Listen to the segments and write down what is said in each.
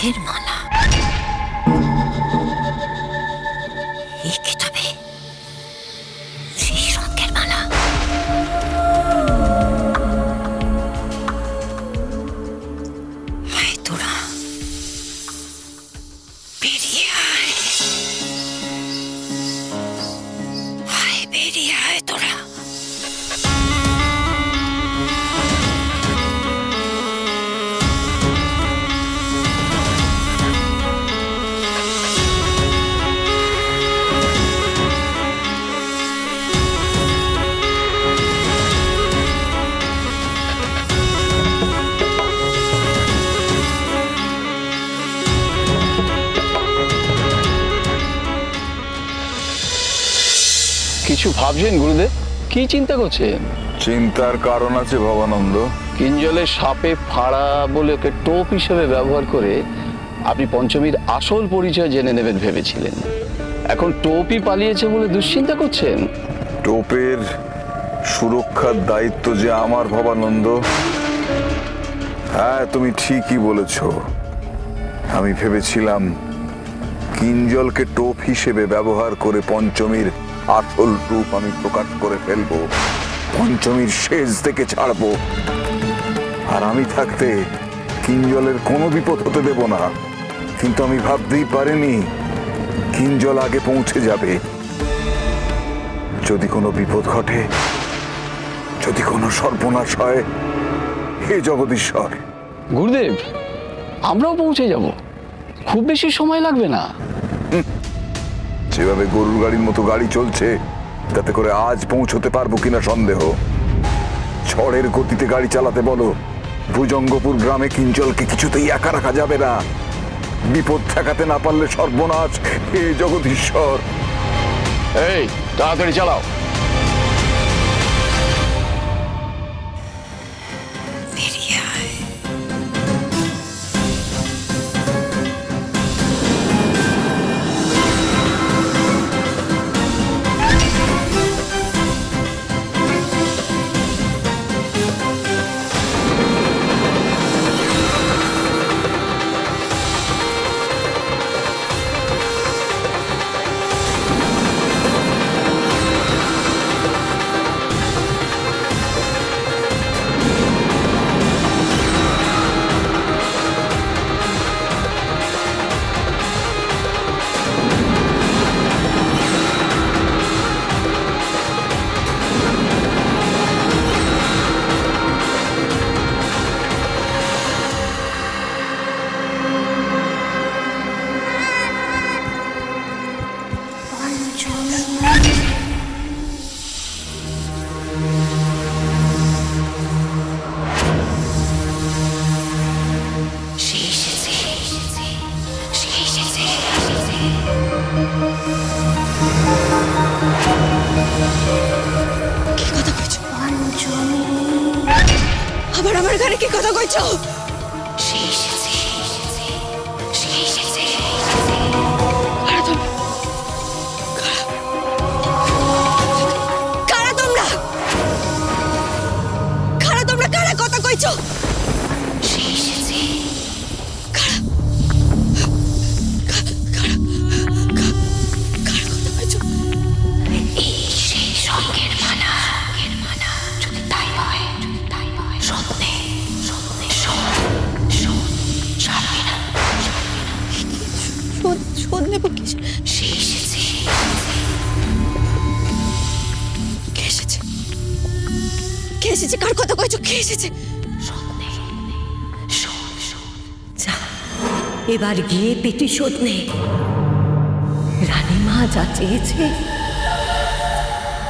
শঙ্খের মালা। এই কি তবে সেই শঙ্খের মালা? আয় তোরা, বেরিয়ে আয়, আয় বেরিয়ে আয় তোরা। কিছু ভাবছেন গুরুদেব? কি চিন্তা করছেন? চিন্তার কারণ আছে ভবানন্দ। কিঞ্জলের সাপে ফাড়া বলে ওকে টোপ হিসেবে ব্যবহার করে আপনি পঞ্চমীর আসল পরিচয় জেনে নেবেন ভেবেছিলেন। এখন টোপই পালিয়েছে বলে দুশ্চিন্তা করছেন? টোপের সুরক্ষার দায়িত্ব যে আমার ভবানন্দ। হ্যাঁ, তুমি ঠিকই বলেছ। আমি ভেবেছিলাম কিঞ্জলকে টোপ হিসেবে ব্যবহার করে পঞ্চমীর আসল রূপ আমি প্রকাশ করে ফেলবো, পঞ্চমীর শেষ থেকে ছাড়বো। আর আমি থাকতে কিঞ্জলের কোনো বিপদ হতে দেব না। কিন্তু আমি ভাবতেই পারিনি কিঞ্জল আগে পৌঁছে যাবে। যদি কোনো বিপদ ঘটে, যদি কোনো সর্বনাশ হয়, হে জগদীশ্বর। গুরুদেব, আমরাও পৌঁছে যাব, খুব বেশি সময় লাগবে না। যেভাবে গরুর গাড়ির মতো গাড়ি চলছে, তাতে করে আজ পৌঁছতে পারবো কিনা সন্দেহ। ঝড়ের গতিতে গাড়ি চালাতে বলো। ভুজঙ্গপুর গ্রামে কিঞ্জলকে কিছুতেই একা রাখা যাবে না। বিপদ ঠেকাতে না পারলে সর্বনাশ। হে জগদীশ্বর। এই, তাড়াতাড়ি চালাও। বেরিয়ে আয়। আবার আমার ঘরে কি কথা কইছো? কারা তোমরা? কারা কথা কইছো? কার কথা কইছো? কে এসেছে? এবার গিয়ে প্রতিশোধ নে। রানীমা যা চেয়েছে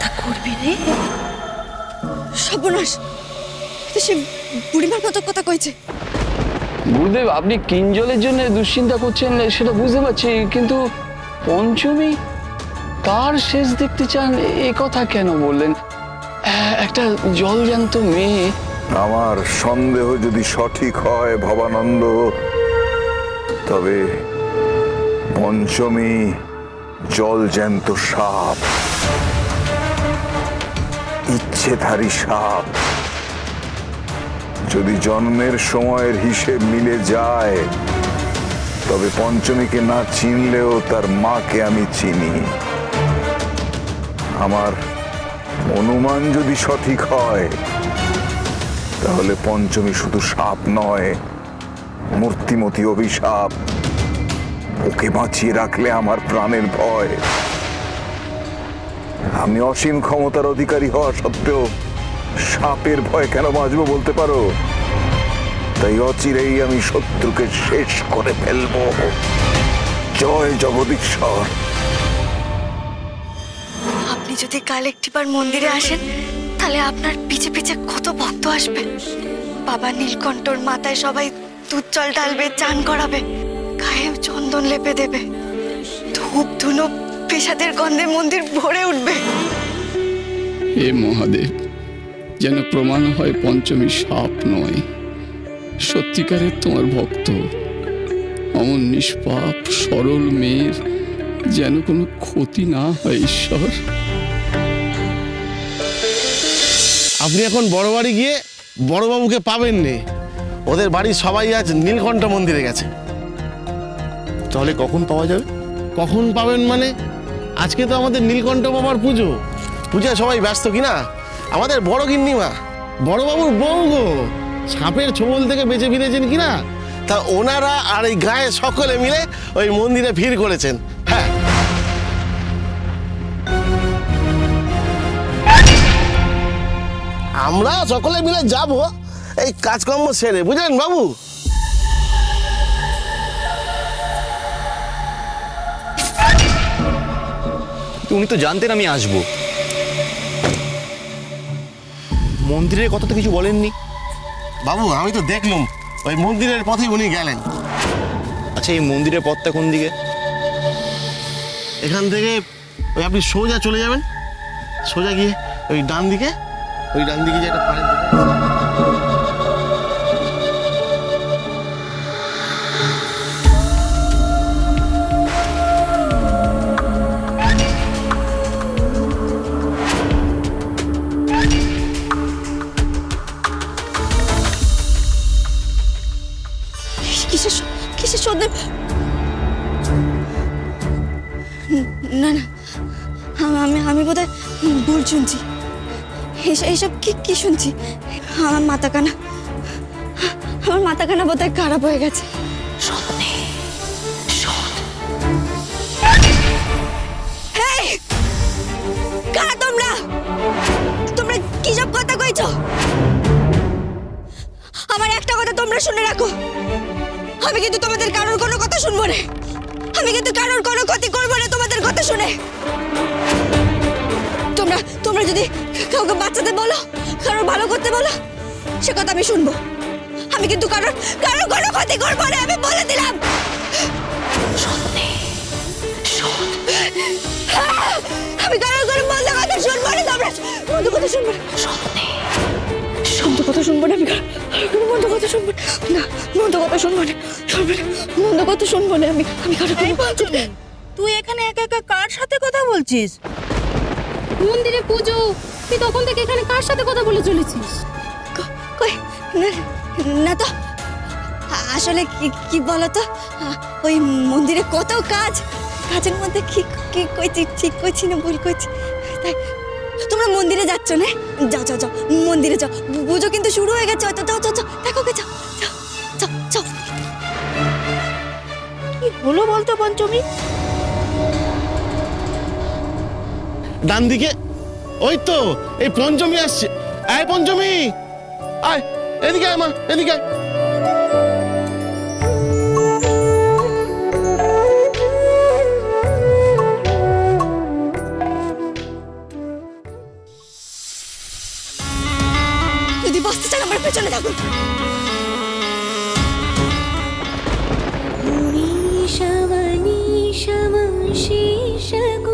তা করবি রে। সর্বনাশ, সে বুড়িমার মতো কথা কইছে। গুরুদেব, আপনি কিঞ্জলের জন্য দুশ্চিন্তা করছেন সেটা বুঝতে পারছি, কিন্তু পঞ্চমী তার শেষ দেখতে চান এ কথা কেন বললেন? একটা জলজ্যান্ত মেয়ে। আমার সন্দেহ যদি সঠিক হয় ভবানন্দ, তবে পঞ্চমী জলজ্যান্ত সাপ, ইচ্ছেধারী সাপ। যদি জন্মের সময়ের হিসেব মিলে যায়, তবে পঞ্চমীকে না চিনলেও তার মাকে আমি চিনি। আমার অনুমান যদি সঠিক হয় তাহলে পঞ্চমী শুধু সাপ নয়, মূর্তিমতী অভিশাপ। ওকে বাঁচিয়ে রাখলে আমার প্রাণের ভয়। আমি অসীম ক্ষমতার অধিকারী হওয়া সত্ত্বেও সাপের ভয় কেন বাঁচবো বলতে পারো? তাই অচিরেই আমি শত্রুকে শেষ করে ফেলবো। জয় জগদীশ্বর। আপনি যদি কাল একটিবার মন্দিরে আসেন তাহলে আপনার পিছে পিছে কত ভক্ত আসবে। বাবা নীলকণ্ঠর মাথায় সবাই দুধ জল ঢালবে, চান করাবে, গায়ে চন্দন লেপে দেবে, ধূপ ধুনো পেশাদের গন্ধে মন্দির ভরে উঠবে। হে মহাদেব, যেন প্রমাণ হয় পঞ্চমী সাপ নয়, সত্যিকারের তোমার ভক্ত। অমন নিষ্পাপ সরল মেয়ের যেন কোনো ক্ষতি না হয় ঈশ্বর। আপনি এখন বড় বাড়ি গিয়ে বড়বাবুকে পাবেন নে। ওদের বাড়ির সবাই আজ নীলকণ্ঠ মন্দিরে গেছে। তাহলে কখন পাওয়া যাবে? কখন পাবেন মানে? আজকে তো আমাদের নীলকণ্ঠ বাবার পুজো। পূজায় সবাই ব্যস্ত কিনা? আমাদের বড় গিন্নিমা, বড়বাবুর বউ গো, সাপের ছোবল থেকে বেঁচে ফিরেছেন কিনা, তা ওনারা আর এই গায়ে সকলে মিলে ওই মন্দিরে ভিড় করেছেন। হ্যাঁ, আমরা সকলে মিলে যাব এই কাজকর্ম সেরে, বুঝলেন বাবু? উনি তো জানতেন আমি আসবো। মন্দিরের কথা তো কিছু বলেননি। বাবু আমি তো দেখলাম ওই মন্দিরের পথে উনি গেলেন। আচ্ছা, এই মন্দিরের পথটা কোন দিকে? এখান থেকে ওই আপনি সোজা চলে যাবেন, সোজা গিয়ে ওই ডান দিকে যে একটা পাড়ের দোকান আছে। কিসের সন্দেহ? না না, আমি বোধহয় ভুল শুনছি। এইসব কি শুনছি? আমার মাথা কানা বোধহয় খারাপ হয়ে গেছে। কারা তোমরা? তোমরা কি সব কথা কইছো? আমার একটা কথা তোমরা শুনে রাখো, আমি কিন্তু তোমাদের কারোর কোনো কথা শুনবো না। আমি কিন্তু কারোর কোনো ক্ষতি করবো না তোমাদের কথা শুনে। তোমরা যদি কাউকে বাঁচাতে বলো, কারোর ভালো করতে বলো, সে কথা আমি শুনবো। আমি কিন্তু কারোর কোনো ক্ষতি করবো না, আমি বলে দিলাম। আমি কারোর কোনো মন্দ কথা শুনবো না। তোমরা মন্দ কথা শুনবো না, মন্দ কথা শুনবো না। আমি কোনো মন্দ কথা শুনবো না, মন্দ কথা শুনবো না, মন্দ কথা শুনবো না। আমি কারোর কোনো। তুই এখানে একা একা কার সাথে কথা বলছিস? মন্দিরে পুজো, তুই তখন থেকে এখানে কার সাথে কথা বলে চলেছিস? কই না তো, আসলে কি বলতো, ওই মন্দিরে কত কাজের মধ্যে কি কইছি, ঠিক কইছি না ভুল কইছি। তাই তোমরা মন্দিরে যাচ্ছ না? যাও মন্দিরে যাও, পুজো কিন্তু শুরু হয়ে গেছে। হয়তো যাও দেখো গে, যাও। কি হলো বলতো পঞ্চমী? ডান দিকে ওই তো এই পঞ্চমী আসছে। আয় পঞ্চমী, আয় এদিকে, আয় মা এদিকে আয়। যদি বাঁচতে চান আমার পেছনে থাকুন। শমনি শম শেষ গো